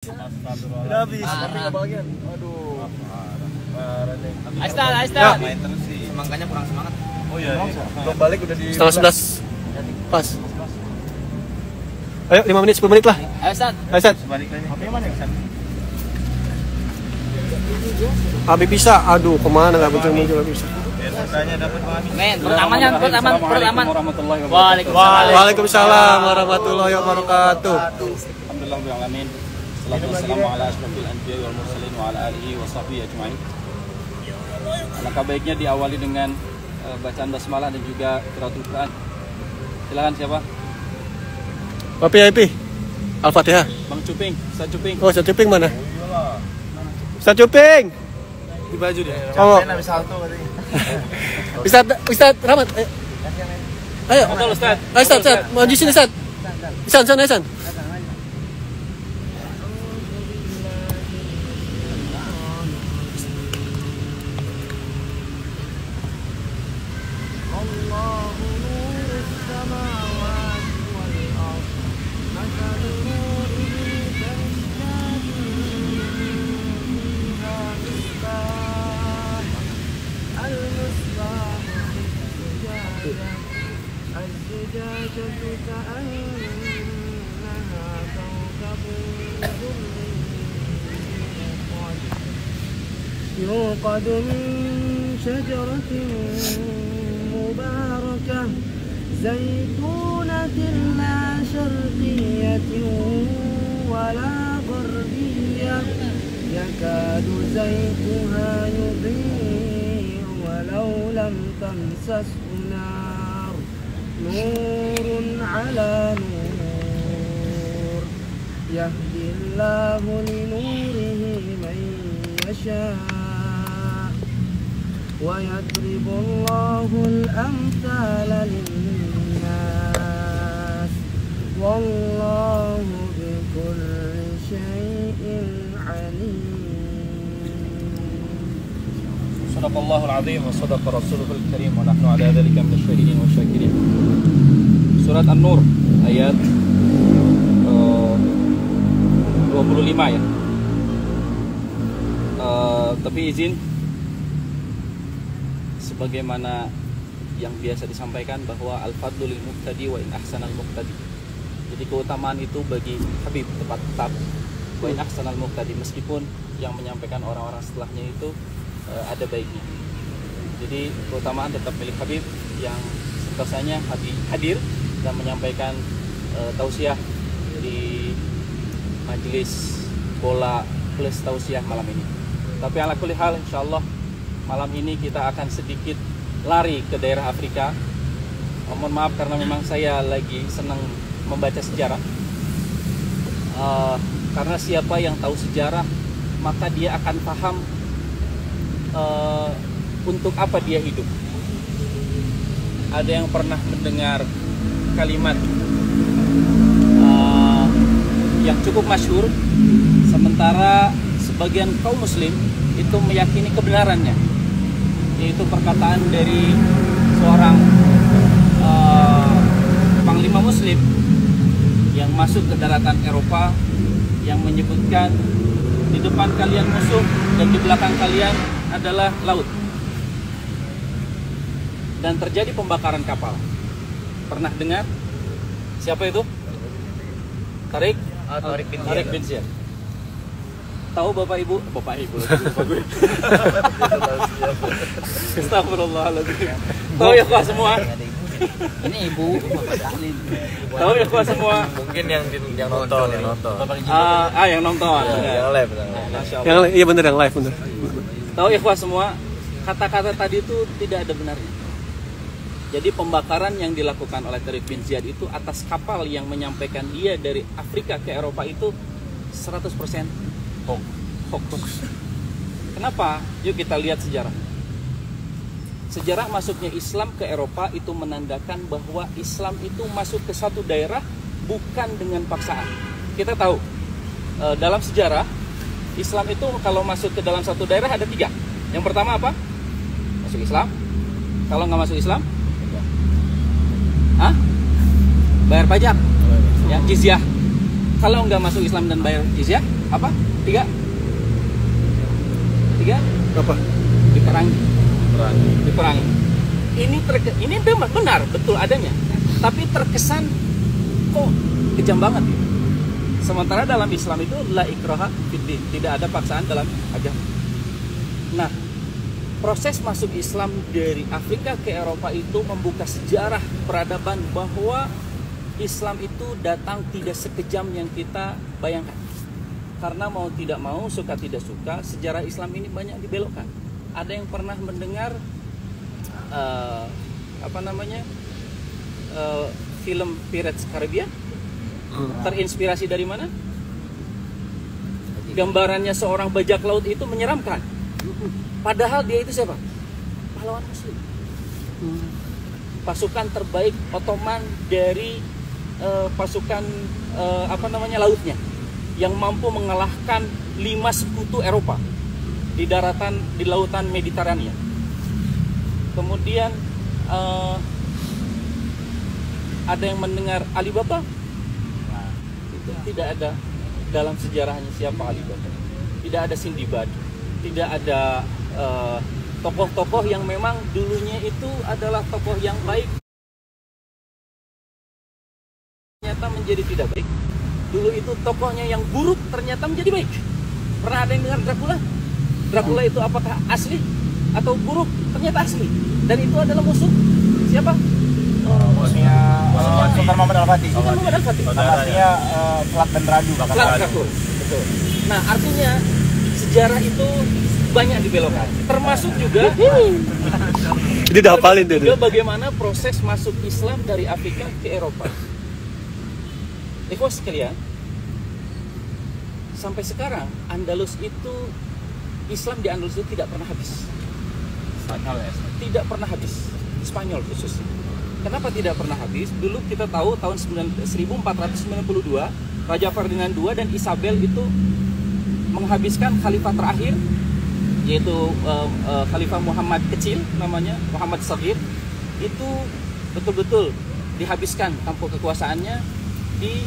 Udah habis. Tapi nggak bagian. Aduh. Parah nih. Aista. Main terus sih. Semangkanya kurang semangat. Oh iya. Belum balik udah di 11:30. Pas. Ayo 5 menit 10 menit lah. Ayo Sat. Ayo Sat. Balik lagi. Habis bisa. Aduh, kemana nggak muncul bisa. Tanya dapat Bang Amin. Men, perut aman. Waalaikumsalam warahmatullahi wabarakatuh. Alhamdulillahirrahmanirrahim. Salatu wassalamu ala asyrafil anbiya wal mursalin wa ala alihi wa sahbihi ajma'in. Alangkah baiknya diawali dengan bacaan basmalah dan juga qiraatul Quran. Silakan siapa? Pak VIP. Al-Fatihah. Bang Cuping, Ustaz Cuping. Oh, Ustaz Cuping mana? Ustaz Cuping. di baju dia. Oh. Habis salto katanya. Ustaz Rahmat. Ayo. Betul Ustaz. Ayo Ustaz, maju sini Ustaz. Isan. الزجاجة كأنها كوكب يوقد من شجرة مباركة زيتونة لا شرقية ولا غربية يكاد زيتها يضيء ولو لم تمسسه نار نور على نور يهدي الله لنوره من يشاء ويضرب الله الأمثال للناس والله بكل شيء عليم. Sadaqallahul azim wa sadaqa rasuluhul karim wa nahnu ala dzalika minasyahidin wasyakirin. Surat An-Nur ayat 25 ya. Tapi izin sebagaimana yang biasa disampaikan bahwa al-fadlu lil muqtadi wa in ahsanal muqtadi. Jadi keutamaan itu bagi Habib tetap wa in ahsanal muqtadi, meskipun yang menyampaikan orang-orang setelahnya itu ada baiknya. Jadi keutamaan tetap milik Habib yang sentosannya hadir dan menyampaikan tausiah di majelis bola plus tausiah malam ini. Tapi ala kulli hal insyaallah malam ini kita akan sedikit lari ke daerah Afrika. Mohon maaf karena memang saya lagi senang membaca sejarah. Karena siapa yang tahu sejarah maka dia akan paham untuk apa dia hidup. Ada yang pernah mendengar kalimat yang cukup masyhur, sementara sebagian kaum muslim itu meyakini kebenarannya, yaitu perkataan dari seorang panglima muslim yang masuk ke daratan Eropa yang menyebutkan di depan kalian musuh dan di belakang kalian adalah laut, dan terjadi pembakaran kapal. Pernah dengar? Siapa itu? Tarik bin Ziyad. Tahu Bapak Ibu? Lupa gue. Astagfirullahaladzim. Tahu ya kok semua? Ini Ibu Bapak Tahlil. Tahu ya kok semua? Mungkin yang nonton. Yang nonton. Yang live. Masya Allah. Iya bener, yang live bener. Tahu ikhwah semua, kata-kata tadi itu tidak ada benarnya. Jadi pembakaran yang dilakukan oleh Tarik bin Ziyad itu atas kapal yang menyampaikan dia dari Afrika ke Eropa itu 100% hoax. Kenapa? Yuk kita lihat sejarah. Sejarah masuknya Islam ke Eropa itu menandakan bahwa Islam itu masuk ke satu daerah bukan dengan paksaan. Kita tahu dalam sejarah Islam itu kalau masuk ke dalam satu daerah ada 3. Yang pertama apa? Masuk Islam. Kalau nggak masuk Islam, bayar pajak, ya jizyah. Kalau nggak masuk Islam dan bayar jizyah, apa? Tiga? Apa? Diperangi. Ini benar betul adanya. Tapi terkesan kok kejam banget ya. Sementara dalam Islam itu la ikraha fiddin, tidak ada paksaan dalam agama. Nah, proses masuk Islam dari Afrika ke Eropa itu membuka sejarah peradaban bahwa Islam itu datang tidak sekejam yang kita bayangkan. Karena mau tidak mau, suka tidak suka, sejarah Islam ini banyak dibelokkan. Ada yang pernah mendengar film Pirates Caribbean? Terinspirasi dari mana? Gambarannya seorang bajak laut itu menyeramkan. Padahal dia itu siapa? Pahlawan Muslim. Pasukan terbaik Ottoman dari pasukan lautnya, yang mampu mengalahkan 5 sekutu Eropa di lautan Mediterania. Kemudian ada yang mendengar Alibaba? Itu tidak ada dalam sejarahnya siapa Alibaba. Tidak ada Sindbad, tidak ada tokoh-tokoh yang memang dulunya itu adalah tokoh yang baik, ternyata menjadi tidak baik. Dulu itu tokohnya yang buruk ternyata menjadi baik. Pernah ada yang dengar Dracula? Dracula itu apakah asli atau buruk? Ternyata asli. Dan itu adalah musuh siapa? Musuhnya Sultan Muhammad Al-Fatih. Sultan Muhammad Al-Fatih. Artinya Selat dan Radu. Selat Rakur. Betul. Nah, artinya sejarah itu banyak dibelokkan. Termasuk juga Jadi udah hafalin tuh. juga bagaimana proses masuk Islam dari Afrika ke Eropa. Ikhwas sekalian, sampai sekarang Andalus itu, Islam di Andalus itu tidak pernah habis. Spanyol ya. Tidak pernah habis. Spanyol khususnya. Kenapa tidak pernah habis? Dulu kita tahu tahun 1492 Raja Ferdinand II dan Isabel itu menghabiskan khalifah terakhir, yaitu Khalifah Muhammad kecil, namanya Muhammad Saghir. Itu betul-betul dihabiskan tampuk kekuasaannya di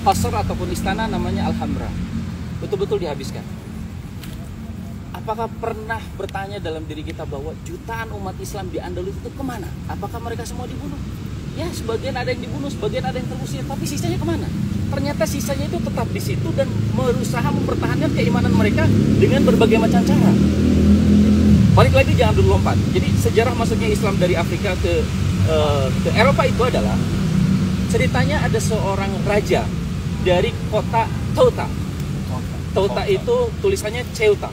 qasr ataupun istana namanya Alhambra. Betul-betul dihabiskan. Apakah pernah bertanya dalam diri kita bahwa jutaan umat Islam di Andalus itu kemana? Apakah mereka semua dibunuh? Ya, sebagian ada yang dibunuh, sebagian ada yang terusir, tapi sisanya kemana? Ternyata sisanya itu tetap di situ dan berusaha mempertahankan keimanan mereka dengan berbagai macam cara. Balik lagi, jangan dulu lompat. Jadi sejarah masuknya Islam dari Afrika ke Eropa itu adalah, ceritanya ada seorang raja dari kota Tauta. Tauta itu tulisannya Ceuta.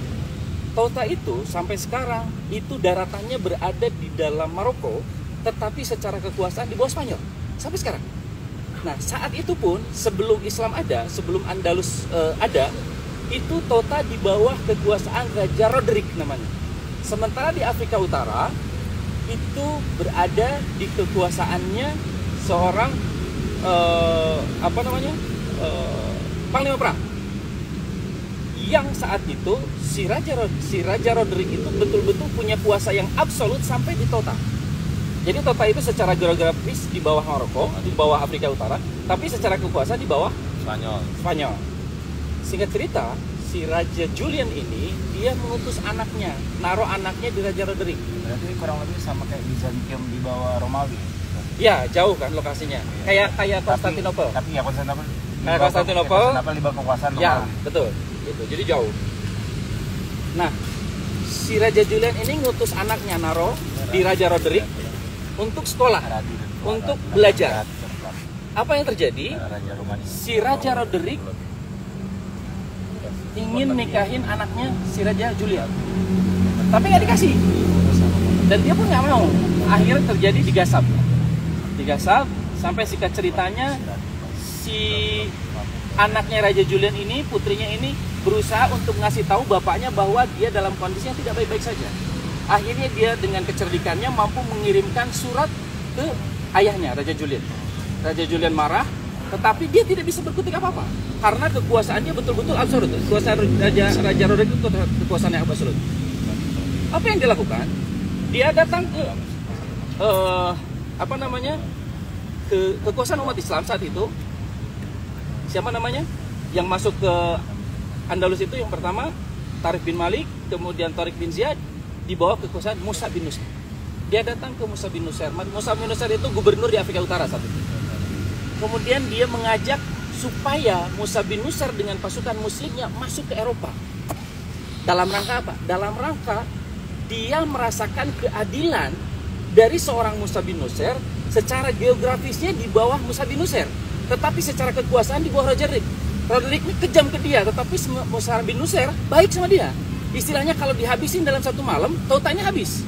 Tauta itu sampai sekarang itu daratannya berada di dalam Maroko, tetapi secara kekuasaan di bawah Spanyol sampai sekarang. Nah, saat itu pun sebelum Islam ada, sebelum Andalus ada, itu Tauta di bawah kekuasaan Raja Roderick namanya. Sementara di Afrika Utara itu berada di kekuasaannya seorang panglima perang. Yang saat itu si Raja Roderick itu betul-betul punya kuasa yang absolut sampai di Tauta. Jadi Tauta itu secara geografis di bawah Maroko, di bawah Afrika Utara, tapi secara kekuasaan di bawah Spanyol. Singkat cerita, si Raja Julian ini dia mengutus anaknya, naruh anaknya di Raja Roderick. Berarti kurang lebih sama kayak Bizantium di bawah Romawi. Ya, jauh kan lokasinya. Kayak Konstantinopel. Tapi ya Konstantinopel. Konstantinopel di bawah kekuasaan Romawi. Ya, betul. Gitu. Jadi jauh. Nah, si Raja Julian ini ngutus anaknya naruh di Raja Roderick untuk sekolah, untuk belajar. Apa yang terjadi? Si Raja Roderick ingin nikahin anaknya si Raja Julian, tapi nggak dikasih, dan dia pun nggak mau. Akhirnya terjadi digasap sampai singkat ceritanya si anaknya Raja Julian ini, putrinya ini berusaha untuk ngasih tahu bapaknya bahwa dia dalam kondisi yang tidak baik-baik saja. Akhirnya dia dengan kecerdikannya mampu mengirimkan surat ke ayahnya, Raja Julian. Raja Julian marah, tetapi dia tidak bisa berkutik apa-apa karena kekuasaannya betul-betul absolut. Kekuasaan Raja Roderick itu kekuasaan yang absolut. Apa yang dilakukan? Dia datang ke kekuasaan umat Islam saat itu, Siapa namanya? Yang masuk ke Andalus itu yang pertama Tariq bin Malik, kemudian Tariq bin Ziyad, di bawah kekuasaan Musa bin Nusair. Dia datang ke Musa bin Nusair. Musa bin Nusair itu gubernur di Afrika Utara saat itu. Kemudian dia mengajak supaya Musa bin Nusair dengan pasukan muslimnya masuk ke Eropa. Dalam rangka apa? Dalam rangka dia merasakan keadilan dari seorang Musa bin Nusair secara geografisnya di bawah Musa bin Nusair, tetapi secara kekuasaan di bawah Roderick. Roderick ini kejam ke dia, tetapi Musa bin Nusair baik sama dia. Istilahnya kalau dihabisin dalam satu malam, tautannya habis.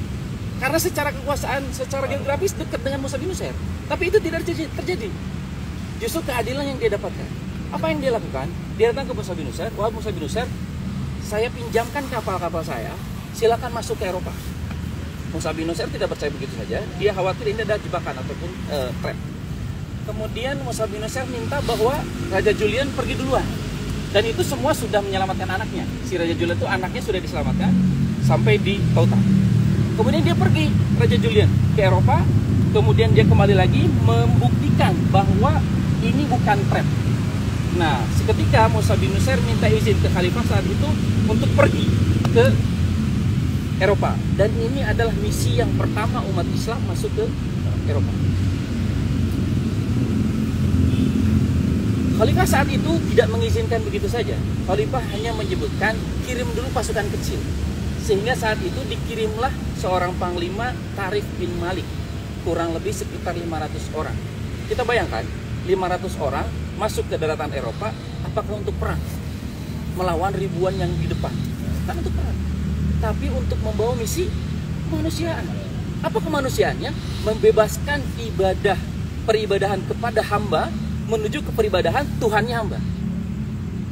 Karena secara kekuasaan, secara geografis dekat dengan Musa bin Nusair. Tapi itu tidak terjadi. Justru keadilan yang dia dapatkan. Apa yang dia lakukan? Dia datang ke Musa bin Nusair. Wah, Musa bin Nusair, saya pinjamkan kapal-kapal saya, silakan masuk ke Eropa. Musa bin Nusair tidak percaya begitu saja. Dia khawatir ini ada jebakan ataupun trap. Kemudian Musa bin Nusair minta bahwa Raja Julian pergi duluan. Dan itu semua sudah menyelamatkan anaknya. Si Raja Julian itu anaknya sudah diselamatkan sampai di Tauta. Kemudian dia pergi, Raja Julian, ke Eropa. Kemudian dia kembali lagi membuktikan bahwa ini bukan trap. Nah, seketika Musa bin Nusair minta izin ke Khalifah saat itu untuk pergi ke Eropa. Dan ini adalah misi yang pertama umat Islam masuk ke Eropa. Khalifah saat itu tidak mengizinkan begitu saja. Khalifah hanya menyebutkan kirim dulu pasukan kecil. Sehingga saat itu dikirimlah seorang panglima Tariq bin Malik. Kurang lebih sekitar 500 orang. Kita bayangkan 500 orang masuk ke daratan Eropa, apakah untuk perang? Melawan ribuan yang di depan. Kan untuk perang. Tapi untuk membawa misi kemanusiaan. Apa kemanusiaannya? Membebaskan peribadahan kepada hamba menuju ke peribadahan Tuhannya hamba.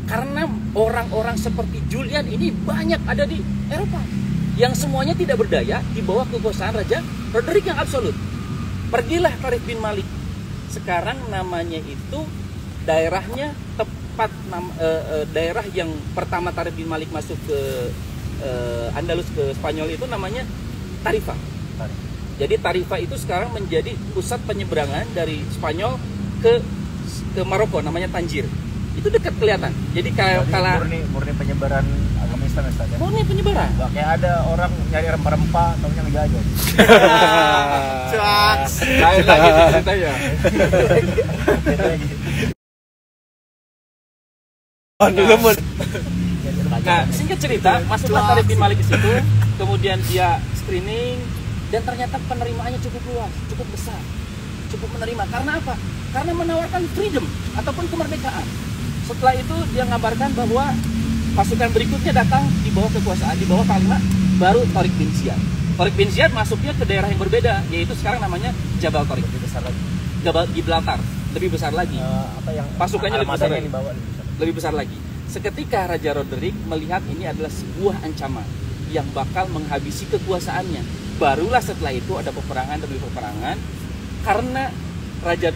Karena orang-orang seperti Julian ini banyak ada di Eropa yang semuanya tidak berdaya di bawah kekuasaan Raja Roderick yang absolut. Pergilah Tariq bin Malik. Sekarang namanya itu daerahnya tepat daerah yang pertama Tariq bin Malik masuk ke Andalus ke Spanyol itu namanya Tarifa. Jadi Tarifa itu sekarang menjadi pusat penyeberangan dari Spanyol ke Maroko, namanya Tanjir. Itu dekat kelihatan. Jadi kalau murni penyebaran agama Islam ya, Ustaz, ya? Murni penyebaran. Gak kayak ada orang nyari rempah-rempah taunya ngejajah. Caks. Lain lagi ceritanya. Nah, singkat cerita, masuklah Tariq bin Malik ke situ, kemudian dia screening dan ternyata penerimaannya cukup luas, cukup besar. Cukup menerima. Karena apa? Karena menawarkan freedom ataupun kemerdekaan. Setelah itu dia ngabarkan bahwa pasukan berikutnya datang di bawah kekuasaan, di bawah panglima baru Tariq bin Ziyad. Tariq bin Ziyad masuknya ke daerah yang berbeda, yaitu sekarang namanya Jabal Tariq. Lebih besar lagi. Jabal Gibraltar, lebih besar lagi. Pasukannya lebih besar lagi. Seketika Raja Roderick melihat ini adalah sebuah ancaman yang bakal menghabisi kekuasaannya. Barulah setelah itu ada peperangan demi peperangan. Karena Raja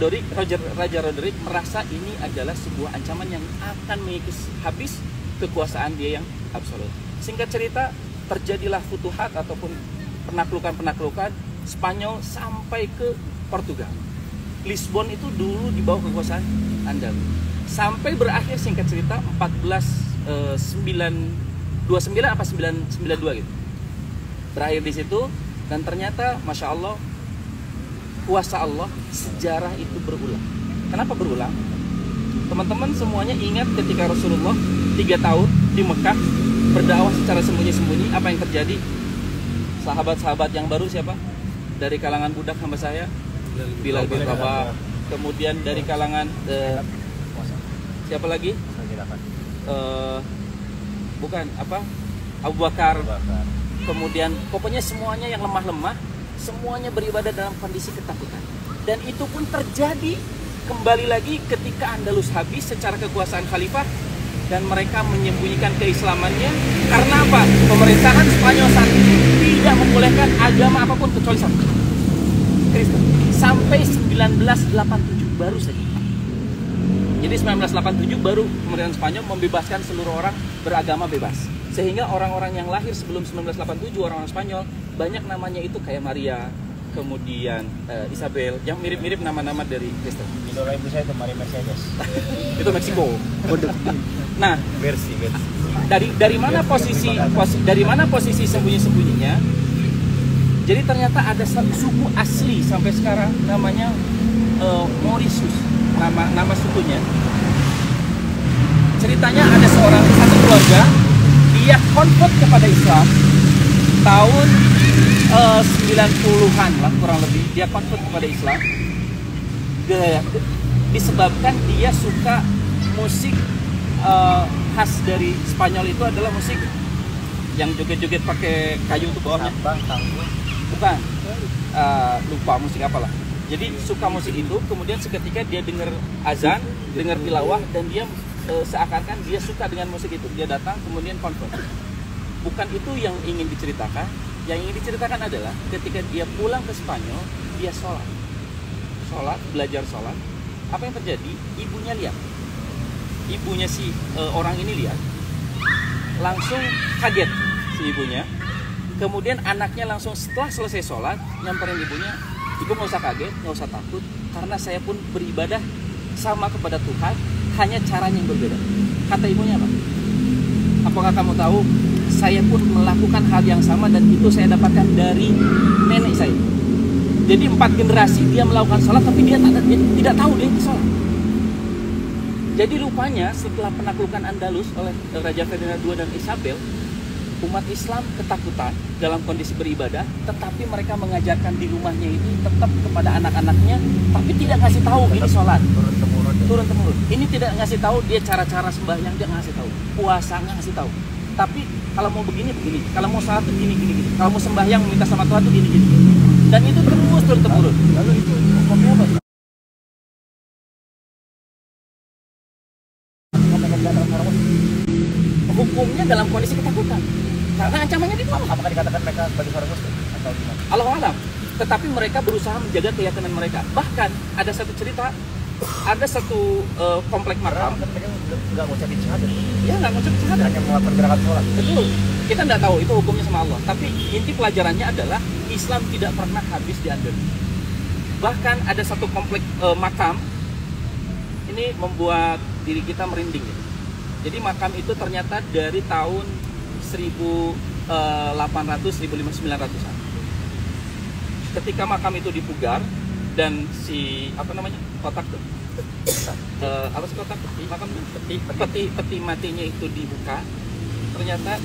Roderick merasa ini adalah sebuah ancaman yang akan mengikis habis kekuasaan dia yang absolut. Singkat cerita, terjadilah futuhat ataupun penaklukan Spanyol sampai ke Portugal. Lisbon itu dulu di bawah kekuasaan Andalus. Sampai berakhir singkat cerita 1429 apa 992 gitu. Berakhir di situ dan ternyata Masya Allah, kuasa Allah, sejarah itu berulang. Kenapa berulang? Teman-teman semuanya ingat ketika Rasulullah 3 tahun di Mekah berdakwah secara sembunyi-sembunyi, apa yang terjadi? Sahabat-sahabat yang baru siapa? Dari kalangan budak hamba saya, Bilal bin Rabah. Kemudian dari kalangan siapa lagi? Bukan apa? Abu Bakar. Kemudian pokoknya semuanya yang lemah-lemah, semuanya beribadah dalam kondisi ketakutan. Dan itu pun terjadi kembali lagi ketika Andalus habis secara kekuasaan khalifah dan mereka menyembunyikan keislamannya. Karena apa? Pemerintahan Spanyol saat itu tidak membolehkan agama apapun kecuali satu, Kristen. Sampai 1987 baru saja. Jadi 1987 baru pemerintahan Spanyol membebaskan seluruh orang beragama bebas. Sehingga orang-orang yang lahir sebelum 1987, orang-orang Spanyol, banyak namanya itu kayak Maria, kemudian Isabel, yang mirip-mirip nama-nama dari Kristen. Idola ibu saya itu Maria Mercedes. Itu Meksiko. Nah, versi. dari mana posisi sembunyi-sembunyinya? Jadi ternyata ada satu suku asli sampai sekarang namanya Mauritius, nama sukunya. Ceritanya ada satu keluarga, dia convert kepada Islam tahun 90-an lah kurang lebih, dia convert kepada Islam disebabkan dia suka musik khas dari Spanyol. Itu adalah musik yang joget-joget pakai kayu itu bawahnya. Bukan, lupa musik apalah. Jadi suka musik itu, kemudian seketika dia dengar azan, dengar tilawah, dan dia seakan-akan dia suka dengan musik itu. Dia datang kemudian convert. Bukan itu yang ingin diceritakan. Yang ingin diceritakan adalah ketika dia pulang ke Spanyol, dia sholat, belajar sholat. Apa yang terjadi? Ibunya lihat. Ibunya si orang ini lihat. Langsung kaget si ibunya. Kemudian anaknya langsung setelah selesai sholat nyamperin ibunya, ibu nggak usah kaget, nggak usah takut, karena saya pun beribadah sama kepada Tuhan, hanya caranya yang berbeda. Kata ibunya apa? Apakah kamu tahu, saya pun melakukan hal yang sama dan itu saya dapatkan dari nenek saya. Jadi 4 generasi dia melakukan sholat, tapi dia tidak tahu dia itu sholat. Jadi rupanya setelah penaklukan Andalus oleh Raja Ferdinand II dan Isabel, umat Islam ketakutan dalam kondisi beribadah, tetapi mereka mengajarkan di rumahnya itu tetap kepada anak-anaknya, tapi tidak ngasih tahu ini sholat. Turun-temurun. Ini tidak ngasih tahu dia cara-cara sembahyang, dia ngasih tahu. Puasa ngasih tahu. Tapi kalau mau begini, kalau mau sholat begini. Kalau mau sembahyang minta sama Tuhan tuh gini. Dan itu terus turun-temurun. Lalu itu hukumnya apa? Hukumnya dalam kondisi ketakutan. Karena ancamannya di bawah. Apakah dikatakan mereka sebagai orang Muslim atau gimana? Allahu a'lam. Tetapi mereka berusaha menjaga keyakinan mereka. Bahkan ada satu cerita, ada satu komplek makam. Mereka nggak ngucapin syahadat. Ya nggak ngucapin syahadat. Hanya melakukan gerakan sholat. Betul. Kita nggak tahu itu hukumnya sama Allah. Tapi inti pelajarannya adalah Islam tidak pernah habis di Andalus. Bahkan ada satu komplek makam. Ini membuat diri kita merinding. Ya. Jadi makam itu ternyata dari tahun 1800-1900-an. Ketika makam itu dipugar dan si kotak tuh, kotak makam peti matinya itu dibuka, ternyata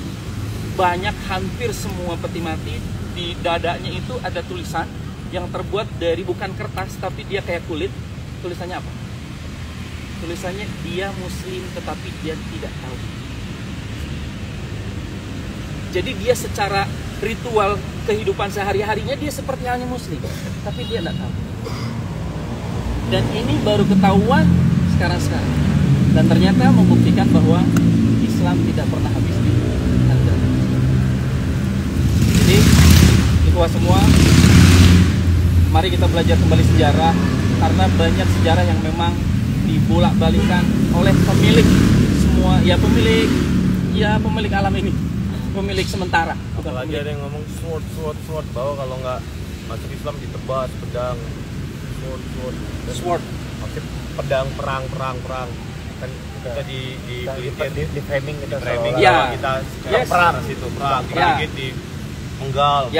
banyak, hampir semua peti mati di dadanya itu ada tulisan yang terbuat dari bukan kertas tapi dia kayak kulit. Tulisannya apa? Tulisannya dia Muslim tetapi dia tidak tahu. Jadi dia secara ritual kehidupan sehari-harinya dia seperti halnya Muslim, tapi dia tidak tahu. Dan ini baru ketahuan sekarang. Dan ternyata membuktikan bahwa Islam tidak pernah habis di Andalus. Jadi ikhwah semua, mari kita belajar kembali sejarah, karena banyak sejarah yang memang dibolak-balikan oleh pemilik semua, pemilik alam ini, pemilik sementara. Apalagi ada yang ngomong sword, bahwa kalau nggak masuk Islam ditebas pedang. Sword. Maksud pedang perang kan kita di framing gitu. Ya. Kita Yes. perang situ, perang dikit di penggal.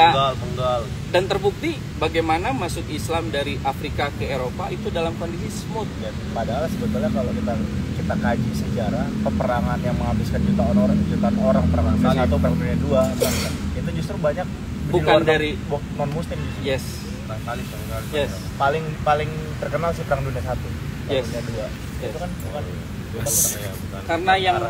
Dan terbukti bagaimana masuk Islam dari Afrika ke Eropa itu dalam kondisi smooth. Ya, padahal sebetulnya kalau kita kaji sejarah peperangan yang menghabiskan jutaan orang perang satu, perang dunia 2, itu justru banyak Bukan dari non Muslim. Yes. Yes. Paling terkenal sih perang dunia 1, Yes. dunia 2. Yes. Itu kan bukan Karena yang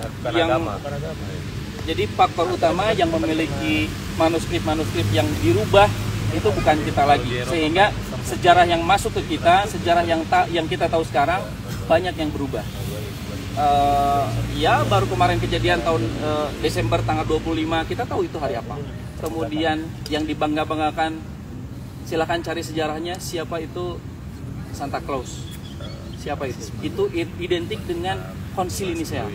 jadi faktor utama yang memiliki manuskrip yang dirubah itu bukan kita lagi, sehingga sejarah yang masuk ke kita, sejarah yang kita tahu sekarang banyak yang berubah. Ya baru kemarin kejadian tahun Desember tanggal 25, kita tahu itu hari apa. Kemudian yang dibangga-banggakan, silakan cari sejarahnya, siapa itu Santa Claus, siapa itu identik dengan Konsili Nicea,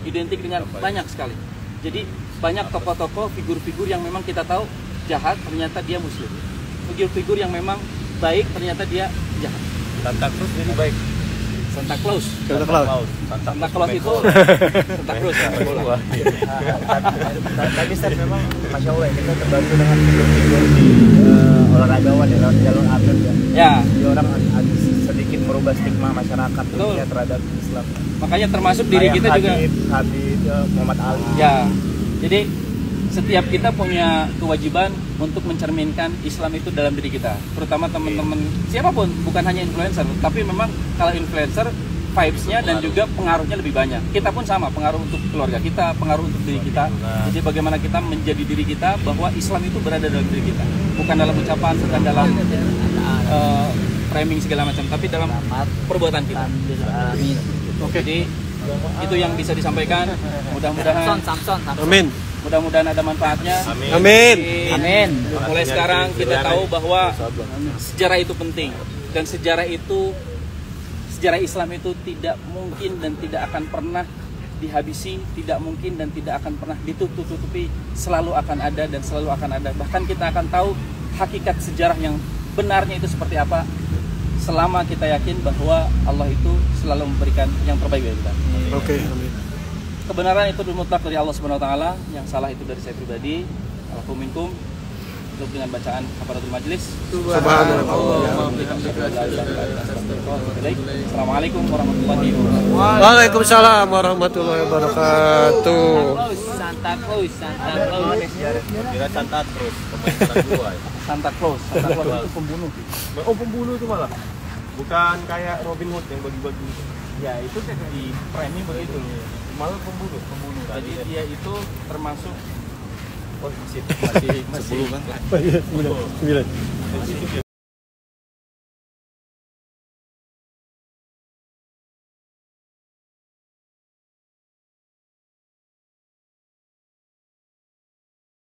identik dengan banyak sekali. Jadi banyak tokoh-tokoh, figur-figur yang memang kita tahu jahat, ternyata dia Muslim. figur-figur yang memang baik ternyata dia jahat. Santa Cruz jadi baik. Santa Claus. Santa Claus. Santa Claus itu Santa Cruz. Tapi Ustaz memang Masya Allah kita terbantu dengan figur-figur di olahragawan ya, lewat jalur atlet ya. Ya. Jadi orang sedikit merubah stigma masyarakat dunia terhadap Islam. Makanya termasuk diri kita juga. Habib, Muhammad Ali. Ya. Jadi setiap kita punya kewajiban untuk mencerminkan Islam itu dalam diri kita, terutama teman-teman siapapun, bukan hanya influencer, tapi memang kalau influencer vibes-nya dan juga pengaruhnya lebih banyak. Kita pun sama, pengaruh untuk keluarga kita, pengaruh untuk diri kita. Jadi bagaimana kita menjadi diri kita bahwa Islam itu berada dalam diri kita, bukan dalam ucapan, bukan dalam framing segala macam, tapi dalam perbuatan kita. Oke, jadi itu yang bisa disampaikan. Mudah-mudahan Samson. Amin. Mudah-mudahan ada manfaatnya. Amin. Amin. Mulai sekarang kita tahu bahwa sejarah itu penting, dan sejarah Islam itu tidak mungkin dan tidak akan pernah dihabisi, tidak mungkin dan tidak akan pernah ditutup-tutupi, selalu akan ada dan selalu akan ada. Bahkan kita akan tahu hakikat sejarah yang benarnya itu seperti apa selama kita yakin bahwa Allah itu selalu memberikan yang terbaik bagi kita. Oke, amin. Kebenaran itu mutlak dari Allah Subhanahu wa taala, yang salah itu dari saya pribadi. Alaikum minkum. Tutup dengan bacaan kafaratul majlis. Subhanallah. Assalamualaikum warahmatullahi wabarakatuh. Waalaikumsalam warahmatullahi wabarakatuh. Santa Claus. Kira Santa Cruz, Santa Claus itu pembunuh. Oh, pembunuh itu malah. Bukan kayak Robin Hood yang bagi-bagi. Ya, itu di framing begitu. Malah pembunuh. Jadi dia itu termasuk Oh, masih 10 kan? 9.